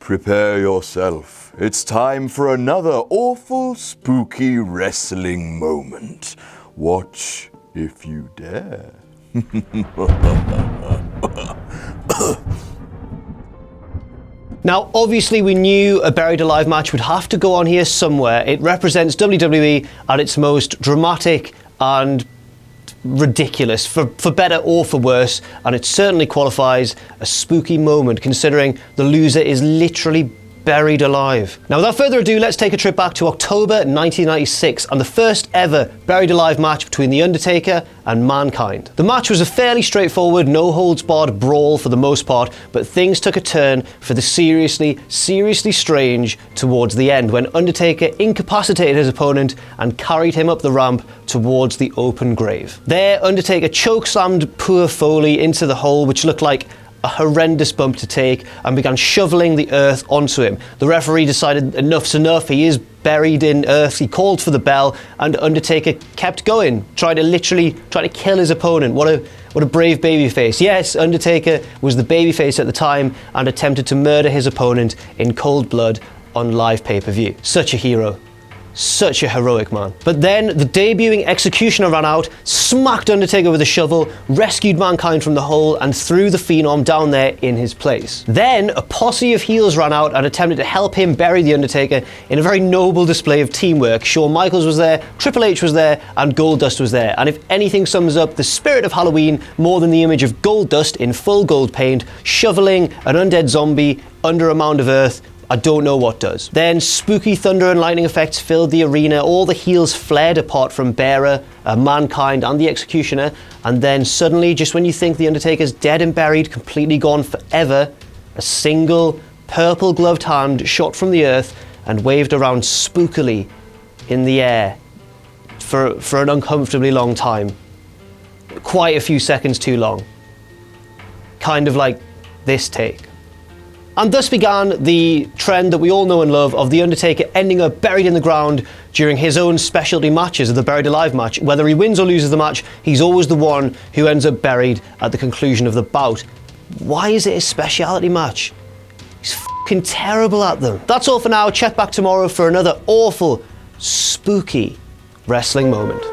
Prepare yourself. It's time for another awful, spooky wrestling moment. Watch if you dare. Now, obviously, we knew a Buried Alive match would have to go on here somewhere. It represents WWE at its most dramatic and ridiculous, for better or for worse, and it certainly qualifies a spooky moment considering the loser is literally buried alive. Now, without further ado, let's take a trip back to October 1996 and the first ever Buried Alive match between The Undertaker and Mankind. The match was a fairly straightforward, no-holds-barred brawl for the most part, but things took a turn for the seriously strange towards the end when Undertaker incapacitated his opponent and carried him up the ramp towards the open grave. There, Undertaker chokeslammed poor Foley into the hole, which looked like a horrendous bump to take, and began shoveling the earth onto him. The referee decided enough's enough, he is buried in earth. He called for the bell, and Undertaker kept going, trying to kill his opponent. What a brave babyface. Yes, Undertaker was the babyface at the time and attempted to murder his opponent in cold blood on live pay-per-view. Such a hero. Such a heroic man. But then the debuting Executioner ran out, smacked Undertaker with a shovel, rescued Mankind from the hole, and threw the Phenom down there in his place. Then a posse of heels ran out and attempted to help him bury the Undertaker in a very noble display of teamwork. Shawn Michaels was there, Triple H was there, and Goldust was there. And if anything sums up the spirit of Halloween more than the image of Goldust in full gold paint, shoveling an undead zombie under a mound of earth, I don't know what does. Then spooky thunder and lightning effects filled the arena. All the heels fled apart from Bearer, Mankind, and the Executioner. And then suddenly, just when you think the Undertaker's dead and buried, completely gone forever, a single purple gloved hand shot from the earth and waved around spookily in the air for an uncomfortably long time. Quite a few seconds too long. Kind of like this take. And thus began the trend that we all know and love of The Undertaker ending up buried in the ground during his own specialty matches of the Buried Alive match. Whether he wins or loses the match, he's always the one who ends up buried at the conclusion of the bout. Why is it his specialty match? He's f***ing terrible at them. That's all for now. Check back tomorrow for another awful, spooky wrestling moment.